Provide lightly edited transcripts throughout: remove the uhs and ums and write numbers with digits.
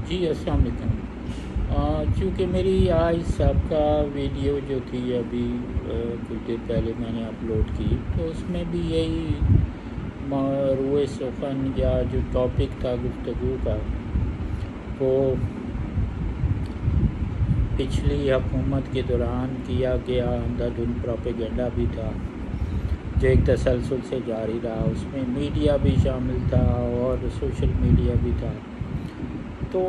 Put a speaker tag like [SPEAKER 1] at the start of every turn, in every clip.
[SPEAKER 1] जी अस्सलाम वालेकुम। चूँकि मेरी आज सबका वीडियो जो थी अभी कुछ देर पहले मैंने अपलोड की, तो उसमें भी यही मौज़ूए सुख़न या जो टॉपिक था गुफ्तगू का, वो पिछली हुकूमत के दौरान किया गया अंधाधुंध प्रोपेगेंडा भी था, जो एक तसलसल से जारी रहा। उसमें मीडिया भी शामिल था और सोशल मीडिया भी था। तो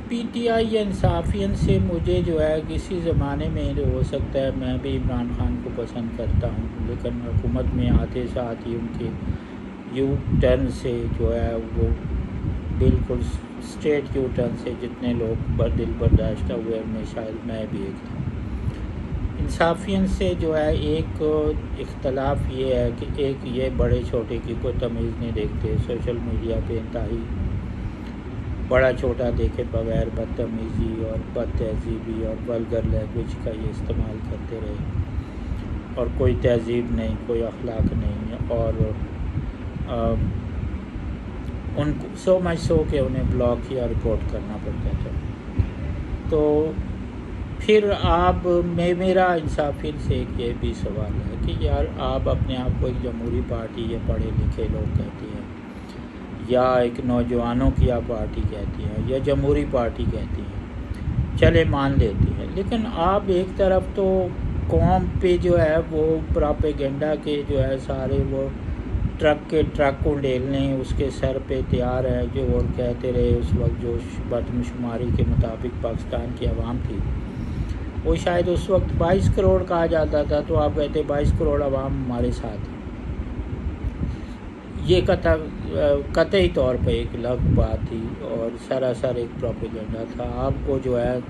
[SPEAKER 1] पीटीआई या इंसाफियन से मुझे जो है किसी ज़माने में हो सकता है मैं भी इमरान खान को पसंद करता हूँ, लेकिन हुकूमत में आते साथ ही उनके यू टर्न से जो है वो बिल्कुल स्ट्रेट यू टर्न से जितने लोग दिल बर्दाश्त हुए उनमें शायद मैं भी एक था। इंसाफियन से जो है एक इख्तलाफ ये है कि एक ये बड़े छोटे की कोई तमीज़ नहीं देखते, सोशल मीडिया पे इंतहाई बड़ा छोटा देखे बगैर बदतमीज़ी और बदतहज़ीबी और वल्गर लैंग्वेज का ये इस्तेमाल करते रहे, और कोई तहज़ीब नहीं, कोई अखलाक नहीं, और उनको सो मच सो के उन्हें ब्लॉक या रिपोर्ट करना पड़ता था। तो फिर आप मेरा इंसाफियन से एक ये भी सवाल है कि यार आप अपने आप को एक जमहूरी पार्टी या पढ़े लिखे लोग कहते हैं, या एक नौजवानों की आप पार्टी कहती हैं, या जमहूरी पार्टी कहती हैं, चले मान लेती हैं, लेकिन आप एक तरफ तो कौम पे जो है वो प्रोपेगेंडा के जो है सारे वो ट्रक के ट्रक को ढेलने उसके सर पे तैयार है, जो और कहते रहे उस वक्त जो मरदमशुमारी के मुताबिक पाकिस्तान की आवाम थी वो शायद उस वक्त 22 करोड़ कहा जाता था, तो आप कहते 22 करोड़ आवाम हमारे साथ है। ये कतई तौर पे एक अलग बात थी और सरासर एक प्रोपेगेंडा था। आपको जो है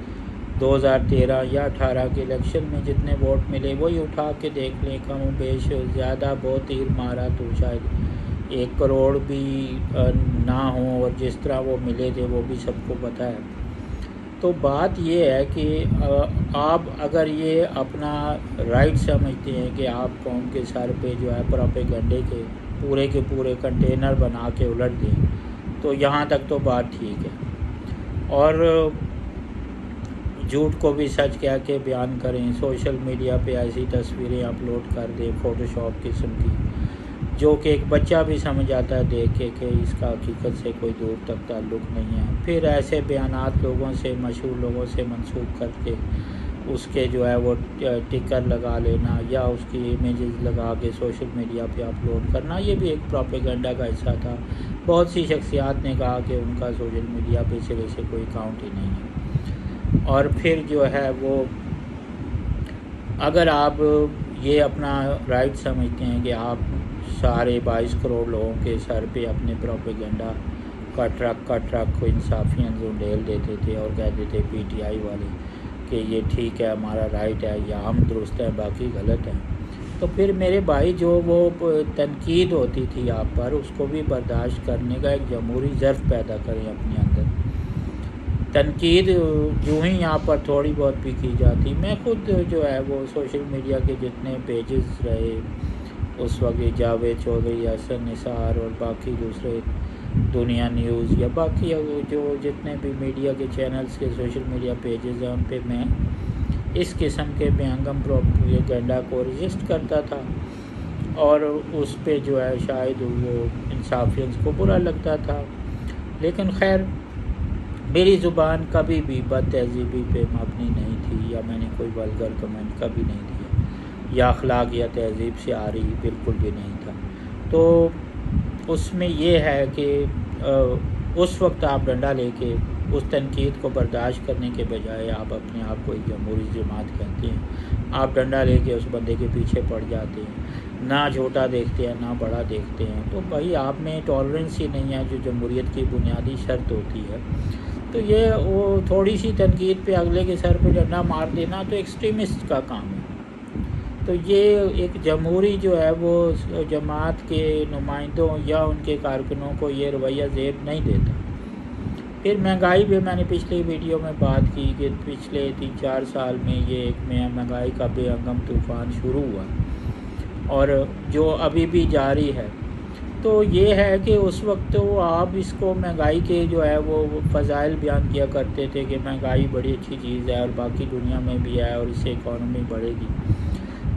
[SPEAKER 1] 2013 या 18 के इलेक्शन में जितने वोट मिले वही उठा के देख लें, कम बेश ज़्यादा बहुत तीर मारा तो शायद 1 करोड़ भी ना हो, और जिस तरह वो मिले थे वो भी सबको पता है। तो बात ये है कि आप अगर ये अपना राइट समझते हैं कि आप कौम के सर पे जो है प्रोपेगेंडे के पूरे कंटेनर बना के उलट दें, तो यहाँ तक तो बात ठीक है, और झूठ को भी सच कह के बयान करें, सोशल मीडिया पे ऐसी तस्वीरें अपलोड कर दें फ़ोटोशॉप किस्म की, जो कि एक बच्चा भी समझ आता है देख के कि इसका हकीकत से कोई दूर तक ताल्लुक़ नहीं है। फिर ऐसे बयानात लोगों से, मशहूर लोगों से मंसूब करके उसके जो है वो टिकर लगा लेना या उसकी इमेजेस लगा के सोशल मीडिया पे अपलोड करना, ये भी एक प्रोपेगेंडा का हिस्सा था। बहुत सी शख्सियात ने कहा कि उनका सोशल मीडिया पे सिरे से कोई अकाउंट ही नहीं है। और फिर जो है वो अगर आप ये अपना राइट समझते हैं कि आप सारे 22 करोड़ लोगों के सर पे अपने प्रोपेगेंडा का ट्रक को इंसाफियन ढेल देते थे और कहते थे पीटीआई वाले कि ये ठीक है, हमारा राइट है, या हम दुरुस्त हैं बाकी गलत हैं, तो फिर मेरे भाई जो वो तनकीद होती थी आप पर, उसको भी बर्दाश्त करने का एक जमहूरी ज़र्फ़ पैदा करें अपने अंदर। तनकीद यूँ ही यहाँ पर थोड़ी बहुत भी की जाती। मैं खुद जो है वो सोशल मीडिया के जितने पेजेस रहे उस वक्त, जावेद चौधरी, हसन निसार और बाकी दूसरे दुनिया न्यूज़ या बाकी जो जितने भी मीडिया के चैनल्स के सोशल मीडिया पेजेस हैं, उन पे मैं इस किस्म के बेहंगम प्रोपेगेंडा को रजिस्ट करता था, और उस पे जो है शायद वो इंसाफियंस को बुरा लगता था, लेकिन खैर मेरी ज़ुबान कभी भी बदतहज़ीबी पे मबनी नहीं थी, या मैंने कोई वल्गर कमेंट कभी नहीं दिया, या अखलाक या तहज़ीब से आ रही बिल्कुल भी नहीं था। तो उसमें ये है कि उस वक्त आप डंडा लेके उस तनकीद को बर्दाश्त करने के बजाय आप अपने आप को एक जमहूरी जमात कहते हैं, आप डंडा लेके उस बंदे के पीछे पड़ जाते हैं, ना छोटा देखते हैं ना बड़ा देखते हैं। तो भाई आप में टॉलरेंस ही नहीं है, जो जमहूरियत की बुनियादी शर्त होती है। तो ये वो थोड़ी सी तनकीद पे अगले के सर पे डंडा मार देना तो एक्सट्रीमिस्ट का काम है। तो ये एक जमहूरी जो है वो जमात के नुमाइंदों या उनके कारकुनों को ये रवैया ज़ेब नहीं देता। फिर महंगाई भी मैंने पिछले वीडियो में बात की कि पिछले 3-4 साल में ये एक महंगाई का बेहंगम तूफ़ान शुरू हुआ और जो अभी भी जारी है। तो ये है कि उस वक्त तो आप इसको महंगाई के जो है वो फ़ज़ाइल बयान किया करते थे कि महंगाई बड़ी अच्छी चीज़ है और बाकी दुनिया में भी है और इससे इकॉनमी बढ़ेगी।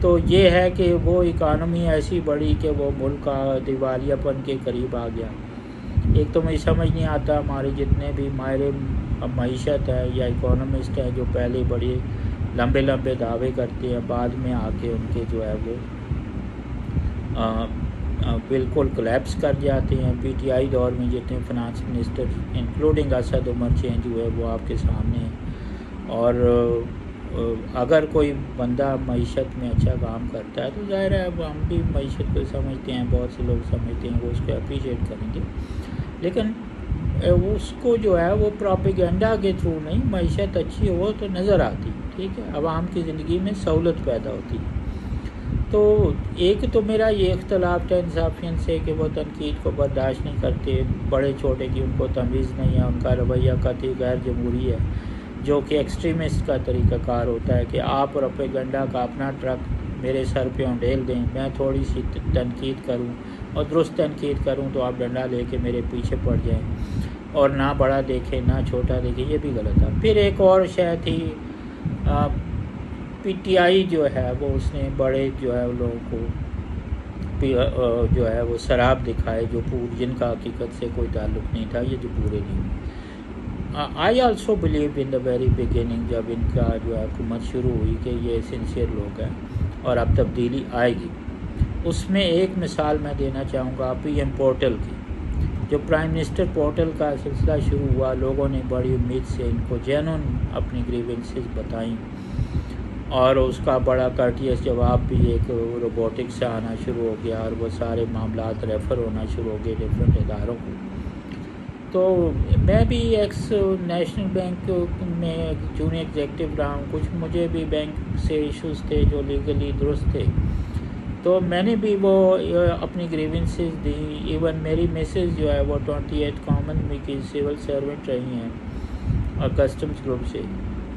[SPEAKER 1] तो ये है कि वो इकॉनमी ऐसी बढ़ी कि वो मुल्क का दिवालियापन के करीब आ गया। एक तो मुझे समझ नहीं आता, हमारे जितने भी माहिर मईशत है या इकोनॉमिस्ट हैं जो पहले बड़े लंबे लंबे दावे करते हैं, बाद में आके उनके जो है वो बिल्कुल कोलैप्स कर जाते हैं। पीटीआई दौर में जितने finance minister including Asad Umar change हुए वो आपके सामने हैं। और अगर कोई बंदा मईशत में अच्छा काम करता है तो ज़ाहिर है अब हम भी मईशत को समझते हैं, बहुत से लोग समझते हैं, वो उसको अप्रिशिएट करेंगे। लेकिन उसको जो है वो प्रोपेगेंडा के थ्रू नहीं, मईशत अच्छी हो तो नज़र आती, ठीक है, आवाम की ज़िंदगी में सहूलत पैदा होती है। तो एक तो मेरा ये इख्तलाफ था इंसाफियन से कि वो तनकीद को बर्दाश्त नहीं करते, बड़े छोटे की उनको तमीज़ नहीं है, उनका रवैया कतई गैर जमहूरी है, जो कि एक्सट्रीमिस्ट का तरीक़ाकार होता है कि आप प्रोपेगेंडा का अपना ट्रक मेरे सर पे उंडेल दें, मैं थोड़ी सी तनकीद करूं और दुरुस्त तनकीद करूं तो आप डंडा लेके मेरे पीछे पड़ जाएं और ना बड़ा देखें ना छोटा देखें, ये भी गलत है। फिर एक और शय थी, पीटीआई जो है वो उसने बड़े जो है लोगों को जो है वो शराब दिखाए जो पूरे जिनका हकीकत से कोई ताल्लुक़ नहीं था, ये जो पूरे नहीं। I also believe in the very beginning, जब इनका जो है हुकूमत शुरू हुई कि ये सिंसियर लोग हैं और अब तब्दीली आएगी। उसमें एक मिसाल मैं देना चाहूँगा पीएम पोर्टल की। जो प्राइम मिनिस्टर पोर्टल का सिलसिला शुरू हुआ, लोगों ने बड़ी उम्मीद से इनको जेन्युइन अपनी ग्रीवेंसेस बताई और उसका बड़ा कर्टियस जवाब भी एक रोबोटिक्स से आना शुरू हो गया और वो सारे मामलात रेफ़र होना शुरू हो गए डिफरेंट इदारों को। तो मैं भी एक्स नेशनल बैंक में जूनियर एग्जेक्टिव रहा हूँ, कुछ मुझे भी बैंक से इश्यूज़ थे जो लीगली दुरुस्त थे, तो मैंने भी वो अपनी ग्रीवेंसेस दी। इवन मेरी मिसेज जो है वो 28 कॉमन में की सिविल सर्वेंट रही हैं और कस्टम्स ग्रुप से,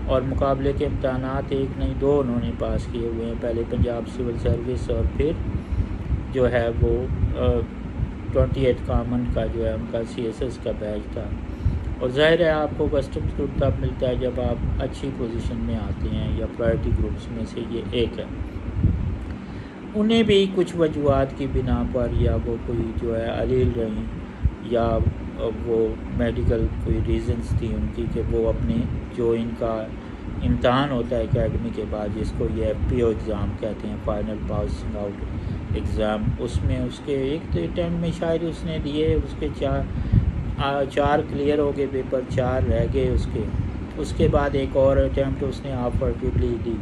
[SPEAKER 1] और मुकाबले के इम्तहानात एक नहीं दो उन्होंने पास किए हुए हैं, पहले पंजाब सिविल सर्विस और फिर जो है वो 28 कॉमन का जो है उनका CSS का बैच था। और ज़ाहिर है आपको कस्टम्स ग्रुप तब मिलता है जब आप अच्छी पोजीशन में आते हैं, या प्रायोरिटी ग्रुप्स में से ये एक है। उन्हें भी कुछ वजूहात की बिना पर, या वो कोई जो है अलील रही या वो मेडिकल कोई रीज़न्स थी उनकी कि वो अपने जो इनका इम्तहान होता है एकेडमी के बाद, जिसको ये FPO एग्ज़ाम कहते हैं, फाइनल पासिंग आउट एग्ज़ाम, उसमें उसके एक अटैम्प्ट में शायद उसने दिए, उसके चार क्लियर हो गए पेपर, 4 रह गए उसके बाद एक और अटैम्प्ट उसने ऑफर्टिवली दी।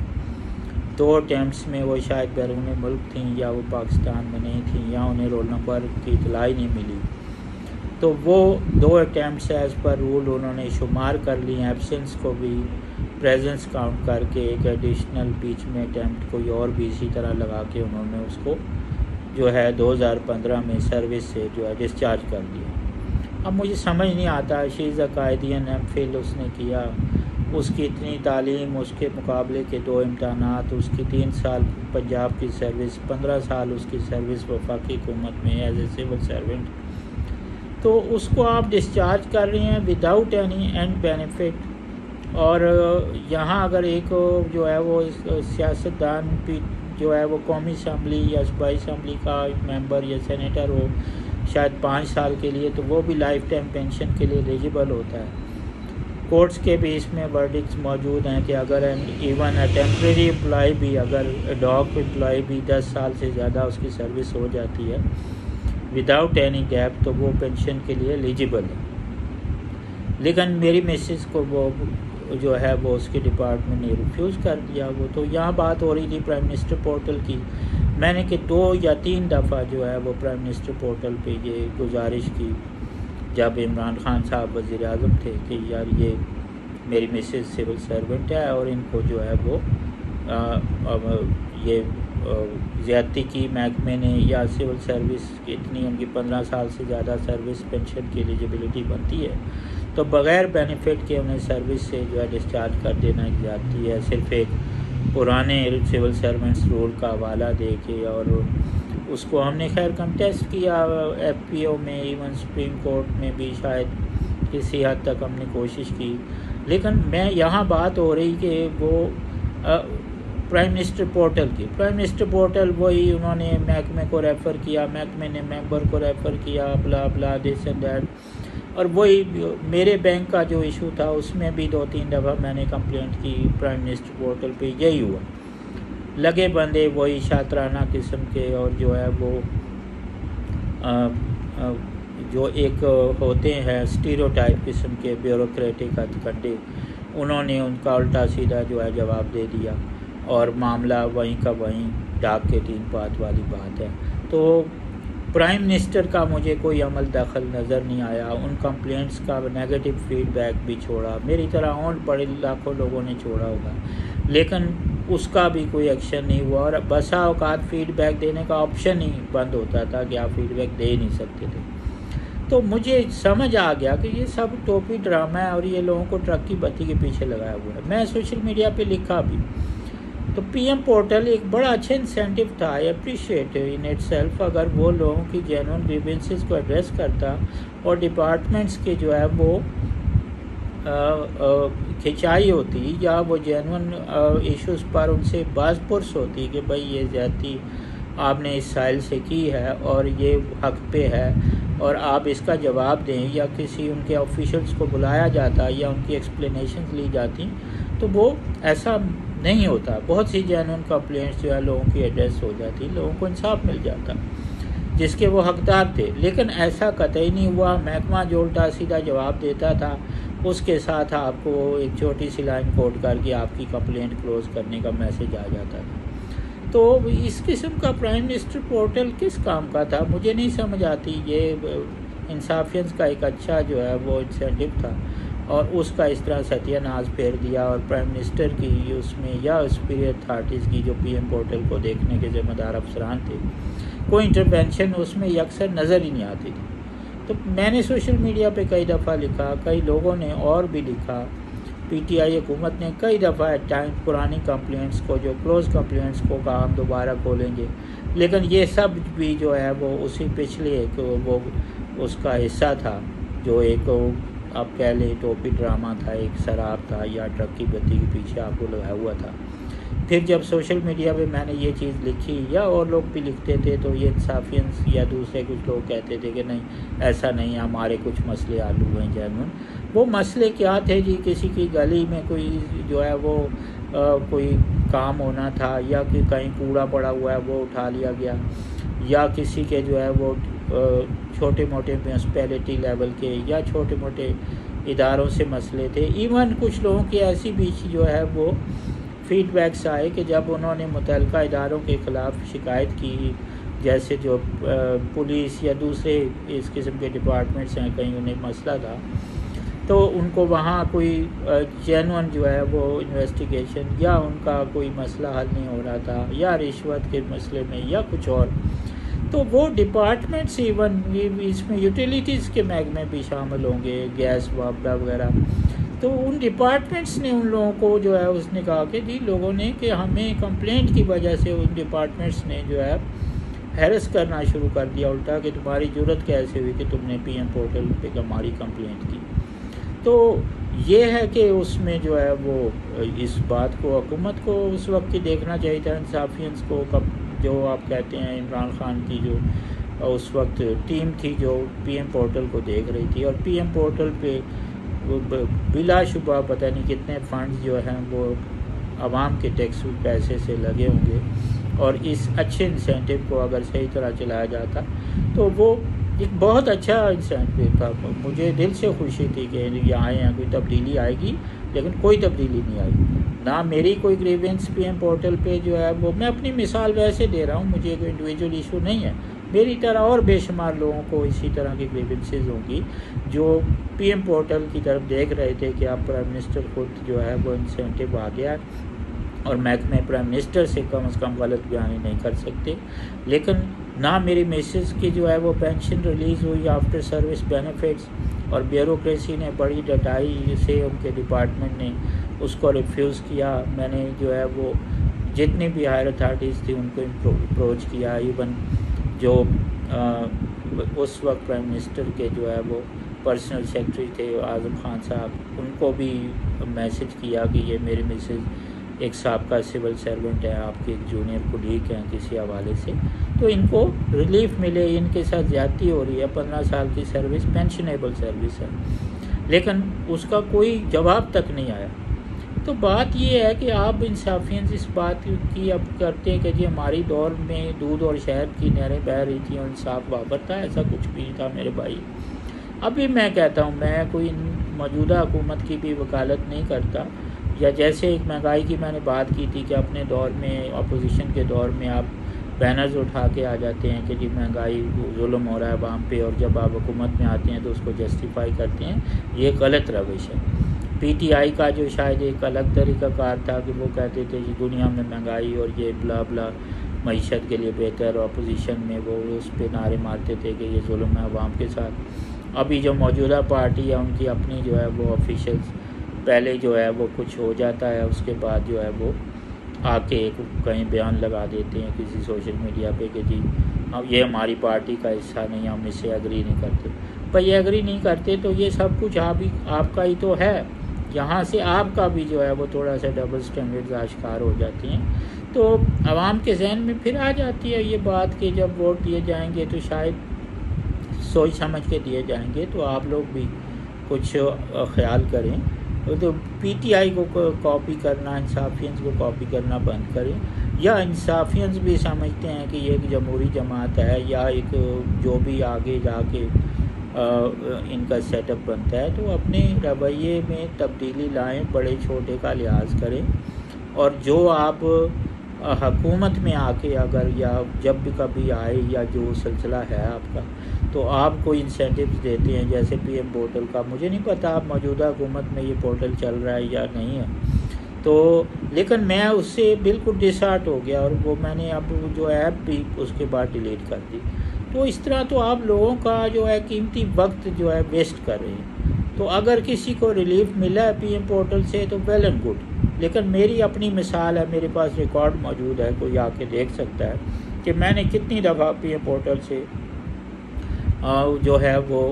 [SPEAKER 1] 2 अटैम्प्ट्स में वो शायद बैरून मुल्क थी या वो पाकिस्तान में नहीं थी या उन्हें रोल नंबर की इतला ही नहीं मिली, तो वो 2 अटैम्प्ट्स एज़ पर रूल उन्होंने शुमार कर ली। एब्सेंस को भी प्रेजेंस काउंट करके एक एडिशनल बीच में अटैम्प्ट कोई और भी इसी तरह लगा के उन्होंने उसको जो है 2015 में सर्विस से जो है डिस्चार्ज कर दिया। अब मुझे समझ नहीं आता, शी इज़ अ कायदियन, MPhil उसने किया, उसकी इतनी तालीम, उसके मुकाबले के 2 इम्तहानात, उसकी 3 साल पंजाब की सर्विस, 15 साल उसकी सर्विस वफाकी हुकूमत में एज ए सिविल सर्वेंट, तो उसको आप डिस्चार्ज कर रहे हैं विदाउट एनी एंड बेनिफिट। और यहाँ अगर एक जो है वो सियासतदान जो है वो कौमी असम्बली या सूबाई असम्बली का मेंबर या सेनेटर हो शायद 5 साल के लिए, तो वो भी लाइफ टाइम पेंशन के लिए एलिजिबल होता है। कोर्ट्स के भी इसमें वर्डिक्ट्स मौजूद हैं कि अगर इवन टेम्प्रेरी एम्प्लॉय भी, अगर डॉग एम्प्लॉय भी 10 साल से ज़्यादा उसकी सर्विस हो जाती है विदाउट एनी गैप, तो वो पेंशन के लिए एलिजिबल है। लेकिन मेरी मिसेस को वो जो है वो उसके डिपार्टमेंट ने रिफ्यूज़ कर दिया वो। तो यहाँ बात हो रही थी प्राइम मिनिस्टर पोर्टल की, मैंने कि 2 या 3 दफ़ा जो है वो प्राइम मिनिस्टर पोर्टल पे ये गुजारिश की जब इमरान खान साहब वज़ीर आज़म थे कि यार ये मेरी मिसेस सिविल सर्वेंट है और इनको जो है वो ये ज़्यादती की महकमे ने या सिविल सर्विस इतनी उनकी 15 साल से ज़्यादा सर्विस पेंशन की एलिजिबिलिटी बनती है, तो बग़ैर बेनिफिट के उन्हें सर्विस से जो है डिस्चार्ज कर देना जाती है, सिर्फ एक पुराने सिविल सर्वेंट्स रूल का हवाला दे के और उसको हमने खैर कंटेस्ट किया FPO में, इवन सुप्रीम कोर्ट में भी शायद किसी हद तक हमने कोशिश की। लेकिन मैं यहाँ बात हो रही कि वो प्राइम मिनिस्टर पोर्टल की, प्राइम मिनिस्टर पोर्टल वही उन्होंने महकमे को रेफ़र किया, महकमे ने मेंबर को रेफ़र किया, ब्ला ब्ला दिस एंड दैट। और वही मेरे बैंक का जो इशू था उसमें भी 2-3 दफ़ा मैंने कंप्लेंट की प्राइम मिनिस्टर पोर्टल पे, यही हुआ, लगे बंदे वही शातराना किस्म के, और जो है वो जो एक होते हैं स्टीरियोटाइप किस्म के ब्यूरोक्रेटिक हथकंडे, उन्होंने उनका उल्टा सीधा जो है जवाब दे दिया, और मामला वहीं का वहीं डाक के 3 पात वाली बात है। तो प्राइम मिनिस्टर का मुझे कोई अमल दखल नज़र नहीं आया। उन कंप्लेंट्स का नेगेटिव फीडबैक भी छोड़ा, मेरी तरह और बड़े लाखों लोगों ने छोड़ा होगा, लेकिन उसका भी कोई एक्शन नहीं हुआ। और बसा औकात फीडबैक देने का ऑप्शन ही बंद होता था कि आप फीडबैक दे नहीं सकते थे। तो मुझे समझ आ गया कि ये सब टोपी ड्रामा है और ये लोगों को ट्रक की बत्ती के पीछे लगाया हुआ है। मैं सोशल मीडिया पे लिखा भी, तो PM पोर्टल एक बड़ा अच्छा इंसेंटिव था, आई अप्रिशिएट इन इटसेल्फ, अगर वो लोगों की जेन्युइन ग्रीवेंसेस को एड्रेस करता और डिपार्टमेंट्स के जो है वो खिंचाई होती, या वो जेन्युइन इश्यूज़ पर उनसे बाज़पुरस होती कि भाई ये ज़्यादती आपने इस साइल से की है और ये हक पे है और आप इसका जवाब दें, या किसी उनके ऑफिशियल्स को बुलाया जाता या उनकी एक्सप्लेनेशंस ली जाती, तो वो ऐसा नहीं होता। बहुत सी जेन्युइन कंप्लेंट्स जो है लोगों की एड्रेस हो जाती, लोगों को इंसाफ मिल जाता जिसके वो हकदार थे। लेकिन ऐसा कतई नहीं हुआ। महकमा जो उल्टा सीधा जवाब देता था, उसके साथ आपको एक छोटी सी लाइन कोड करके आपकी कंप्लेंट क्लोज़ करने का मैसेज आ जाता था। तो इस किस्म का प्राइम मिनिस्टर पोर्टल किस काम का था, मुझे नहीं समझ आती। ये इंसाफियंस का एक अच्छा जो है वो इंसेंटिव था, और उसका इस तरह सत्यानाश फेर दिया। और प्राइम मिनिस्टर की उसमें या सुपीरियर अथॉरिटीज़ की जो PM पोर्टल को देखने के ज़िम्मेदार अफसरान थे, कोई इंटरवेंशन उसमें अक्सर नज़र ही नहीं आती थी। तो मैंने सोशल मीडिया पे कई दफ़ा लिखा, कई लोगों ने और भी लिखा, PTI हुकूमत ने कई दफ़ा टाइम पुरानी कंप्लेंट्स को, जो क्लोज़ कंप्लेंट्स को कहा हम दोबारा खोलेंगे, लेकिन ये सब भी जो है वो उसी पिछले एक वो उसका हिस्सा था, जो एक आप कह लें टोपी ड्रामा था, एक शराब था या ट्रक की बत्ती के पीछे आपको लगाया हुआ था। फिर जब सोशल मीडिया पे मैंने ये चीज़ लिखी, या और लोग भी लिखते थे, तो ये इंसाफियंस या दूसरे कुछ लोग कहते थे कि नहीं ऐसा नहीं, हमारे कुछ मसले आलू हैं जेन्युइन। वो मसले क्या थे जी, किसी की गली में कोई जो है वो कोई काम होना था, या कि कहीं कूड़ा पड़ा हुआ है वो उठा लिया गया, या किसी के जो है वो छोटे मोटे म्यूनसिपैलिटी लेवल के या छोटे मोटे इदारों से मसले थे। इवन कुछ लोगों की ऐसी बीच जो है वो फीडबैक्स आए कि जब उन्होंने मुतल्लिका इदारों के ख़िलाफ़ शिकायत की, जैसे जो पुलिस या दूसरे इस किस्म के डिपार्टमेंट्स हैं, कहीं उन्हें मसला था, तो उनको वहाँ कोई जेन्युइन जो है वो इन्वेस्टिगेशन, या उनका कोई मसला हल नहीं हो रहा था, या रिश्वत के मसले में या कुछ और, तो वो डिपार्टमेंट्स, इवन इसमें यूटिलिटीज़ के महकमे भी शामिल होंगे, गैस वापडा वगैरह, तो उन डिपार्टमेंट्स ने उन लोगों को जो है उसने कहा कि जी लोगों ने कि हमें कंप्लेंट की वजह से उन डिपार्टमेंट्स ने जो है हैरेस करना शुरू कर दिया उल्टा, कि तुम्हारी ज़रूरत कैसे हुई कि तुमने PM पोर्टल पे हमारी कंप्लेंट की। तो ये है कि उसमें जो है वो इस बात को हुकूमत को उस वक्त ही देखना चाहिए था, इंसाफियंस को, कब जो आप कहते हैं इमरान खान की जो उस वक्त टीम थी जो PM पोर्टल को देख रही थी, और PM पोर्टल पे वो बिलाशुबा पता नहीं कितने फंड्स जो हैं वो आवाम के टैक्स पैसे से लगे होंगे, और इस अच्छे इंसेंटिव को अगर सही तरह चलाया जाता तो वो एक बहुत अच्छा इंसेंटिव था। मुझे दिल से खुशी थी कि यहाँ यहाँ कोई तब्दीली आएगी, लेकिन कोई तब्दीली नहीं आई। ना मेरी कोई ग्रीवेंस PM पोर्टल पे जो है वो, मैं अपनी मिसाल वैसे दे रहा हूँ, मुझे कोई इंडिविजुअल इशू नहीं है, मेरी तरह और बेशुमार लोगों को इसी तरह की ग्रीवेंसेस होंगी जो PM पोर्टल की तरफ देख रहे थे कि आप प्राइम मिनिस्टर खुद जो है वो इंसेंटिव आ गया और महकमे प्राइम मिनिस्टर से कम गलत बयानी नहीं कर सकते। लेकिन ना मेरी मिसेस की जो है वो पेंशन रिलीज़ हुई आफ्टर सर्विस बेनिफिट्स, और ब्यूरोक्रेसी ने बड़ी डटाई से उनके डिपार्टमेंट ने उसको रिफ्यूज़ किया। मैंने जो है वो जितनी भी हायर अथॉरिटीज़ थी उनको अप्रोच किया, इवन जो उस वक्त प्राइम मिनिस्टर के जो है वो पर्सनल सेक्रेटरी थे आज़म खान साहब, उनको भी मैसेज किया कि ये मेरे मिसेज एक साबका सिविल सर्वेंट है, आपके एक जूनियर कोलीग हैं किसी हवाले से, तो इनको रिलीफ मिले, इनके साथ ज़्यादती हो रही है, 15 साल की सर्विस पेंशनेबल सर्विस है, लेकिन उसका कोई जवाब तक नहीं आया। तो बात ये है कि आप इंसाफियत इस बात की अब करते हैं कि जी हमारी दौर में दूध और शहद की नहरें बह रही थी और इंसाफ वापर था, ऐसा कुछ भी नहीं था मेरे भाई। अभी मैं कहता हूँ, मैं कोई मौजूदा हुकूमत की भी वकालत नहीं करता, या जैसे एक महंगाई की मैंने बात की थी कि अपने दौर में अपोजिशन के दौर में आप बैनर्स उठा के आ जाते हैं कि जी महंगाई जुल्म हो रहा है अवाम पे, और जब आप हुकूमत में आते हैं तो उसको जस्टिफाई करते हैं, ये गलत रविश है। पीटीआई का जो शायद एक अलग तरीक़ाकार था कि वो कहते थे जी दुनिया में महंगाई और ये ब्ला ब्ला मईशत के लिए बेहतर, और अपोजिशन में वो उस पर नारे मारते थे कि ये जुल्म है अवाम के साथ। अभी जो मौजूदा पार्टी है उनकी अपनी जो है वो ऑफिशियल्स पहले जो है वो कुछ हो जाता है, उसके बाद जो है वो आके एक कहीं बयान लगा देते हैं किसी सोशल मीडिया पे कि जी अब ये हमारी पार्टी का हिस्सा नहीं, हम इससे एग्री नहीं करते। पर ये एग्री नहीं करते तो ये सब कुछ आपका ही तो है, यहाँ से आपका भी जो है वो थोड़ा सा डबल स्टैंडर्ड्स आश्कार हो जाती हैं। तो आवाम के जहन में फिर आ जाती है ये बात कि जब वोट दिए जाएंगे तो शायद सोच समझ के दिए जाएंगे, तो आप लोग भी कुछ ख्याल करें। तो पीटीआई को कॉपी करना, इंसाफियंस को कॉपी करना बंद करें, या इंसाफियंस भी समझते हैं कि ये एक जमहूरी जमात है या एक जो भी आगे जाके इनका सेटअप बनता है, तो अपने रवैये में तब्दीली लाएं, बड़े छोटे का लिहाज करें, और जो आप हुकूमत में आके अगर या जब भी कभी आए या जो सिलसिला है आपका, तो आप कोई इंसेंटिव्स देते हैं जैसे पीएम पोर्टल का, मुझे नहीं पता आप मौजूदा हुकूमत में ये पोर्टल चल रहा है या नहीं है, तो लेकिन मैं उससे बिल्कुल डिसहार्ट हो गया और वो मैंने अब जो ऐप भी उसके बाद डिलीट कर दी। तो इस तरह तो आप लोगों का जो है कीमती वक्त जो है वेस्ट कर रहे हैं। तो अगर किसी को रिलीफ मिला है पीएम पोर्टल से तो वेल एंड गुड, लेकिन मेरी अपनी मिसाल है, मेरे पास रिकॉर्ड मौजूद है, कोई आके देख सकता है कि मैंने कितनी दफ़ा पीएम पोर्टल से जो है वो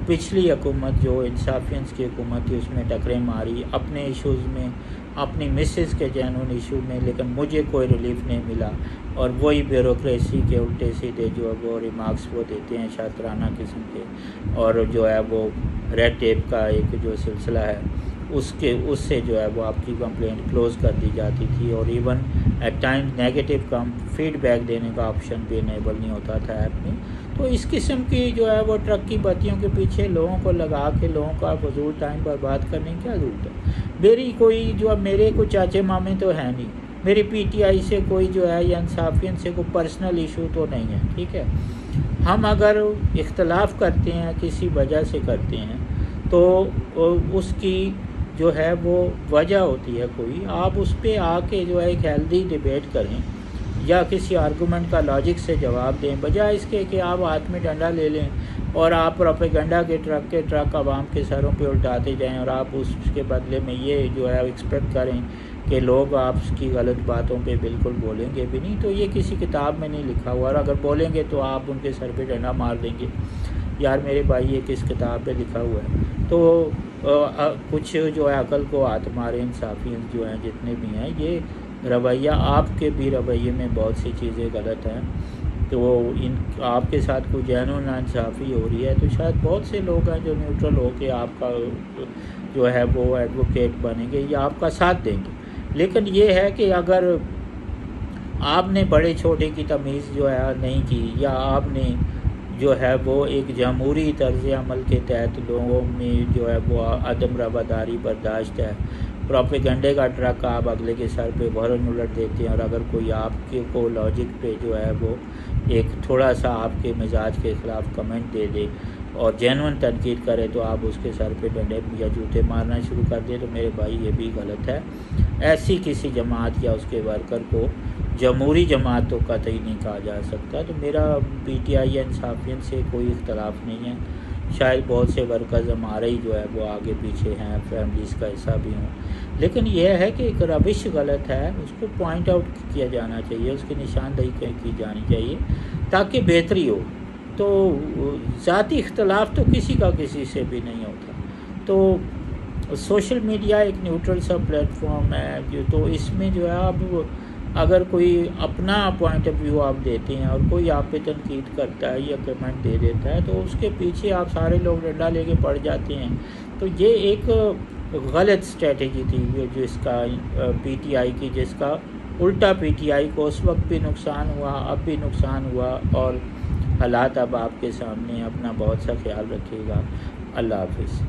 [SPEAKER 1] पिछली हुकूमत जो इंसाफियंस की हुकूमत थी उसमें टकरें मारी अपने इश्यूज़ में, अपनी मिसेस के जेन्युइन इशू में, लेकिन मुझे कोई रिलीफ नहीं मिला। और वही ब्यूरोक्रेसी के उल्टे सीधे जो है वो रिमार्क्स वो देते हैं शातराना किस्म के, और जो है वो रेड टेप का एक जो सिलसिला है उससे जो है वो आपकी कंप्लेंट क्लोज़ कर दी जाती थी, और even at times negative come feedback देने का ऑप्शन भी इनेबल नहीं होता था ऐप में। तो इस किस्म की जो है वो ट्रक की बत्तियों के पीछे लोगों को लगा के लोगों का फजूल टाइम बर्बाद करने की क्या ज़रूरत है। मेरी कोई जो मेरे को चाचे मामे तो है नहीं, मेरी पीटीआई से कोई जो है या इंसाफियत से कोई पर्सनल इशू तो नहीं है, ठीक है। हम अगर इख्तलाफ करते हैं किसी वजह से करते हैं तो उसकी जो है वो वजह होती है कोई, आप उस पर आके जो है एक हेल्दी डिबेट करें या किसी आर्गूमेंट का लॉजिक से जवाब दें, बजाय इसके कि आप हाथ में डंडा ले लें और आप प्रोपेगेंडा के ट्रक आवाम के सरों पे उल्टाते जाएं, और आप उसके बदले में ये जो है एक्सपेक्ट करें कि लोग आपकी गलत बातों पे बिल्कुल बोलेंगे भी नहीं। तो ये किसी किताब में नहीं लिखा हुआ, और अगर बोलेंगे तो आप उनके सर पे डंडा मार देंगे। यार मेरे भाई ये किस किताब पे लिखा हुआ है? तो कुछ जो है अकल को हाथ मारे इंसाफियत जो हैं जितने भी हैं, ये रवैया आपके भी रवैये में बहुत सी चीज़ें गलत हैं। तो इन आपके साथ कोई जेन्युइन नाइंसाफ़ी हो रही है तो शायद बहुत से लोग हैं जो न्यूट्रल हो के आपका जो है वो एडवोकेट बनेंगे या आपका साथ देंगे। लेकिन ये है कि अगर आपने बड़े छोटे की तमीज़ जो है नहीं की, या आपने जो है वो एक जमहूरी तर्ज़ अमल के तहत लोगों में जो है वो अदम रवादारी बर्दाश्त है, प्रोपेगेंडे का ट्रक आप अगले के सर पे भरन उलट देते हैं, और अगर कोई आपके को लॉजिक पे जो है वो एक थोड़ा सा आपके मिजाज के ख़िलाफ़ कमेंट दे दे और जेन्युइन तनकीद करे तो आप उसके सर पे डंडे या जूते मारना शुरू कर दे, तो मेरे भाई ये भी गलत है। ऐसी किसी जमात या उसके वर्कर को जमहूरी जमात तो कतई नहीं कहा जा सकता। तो मेरा पीटीआई या इंसाफियत से कोई इख्तलाफ नहीं है। शायद बहुत से वर्कर्स हमारे ही जो है वो आगे पीछे हैं, फैमिलीज़ का हिस्सा भी हों, लेकिन यह है कि एक रविश गलत है, उसको पॉइंट आउट किया जाना चाहिए, उसकी निशानदेही की जानी चाहिए ताकि बेहतरी हो। तो ज़ाती इख्तलाफ तो किसी का किसी से भी नहीं होता। तो सोशल मीडिया एक न्यूट्रल सा प्लेटफॉर्म है जो, तो इसमें जो है अब अगर कोई अपना पॉइंट ऑफ व्यू आप देते हैं और कोई आप पे तनकीद करता है या कमेंट दे देता है तो उसके पीछे आप सारे लोग डंडा लेके पड़ जाते हैं। तो ये एक गलत स्ट्रेटजी थी जिसका पीटीआई की, जिसका उल्टा पीटीआई को उस वक्त भी नुकसान हुआ, अब भी नुकसान हुआ, और हालात अब आपके सामने। अपना बहुत सा ख्याल रखिएगा। अल्लाह हाफिज़।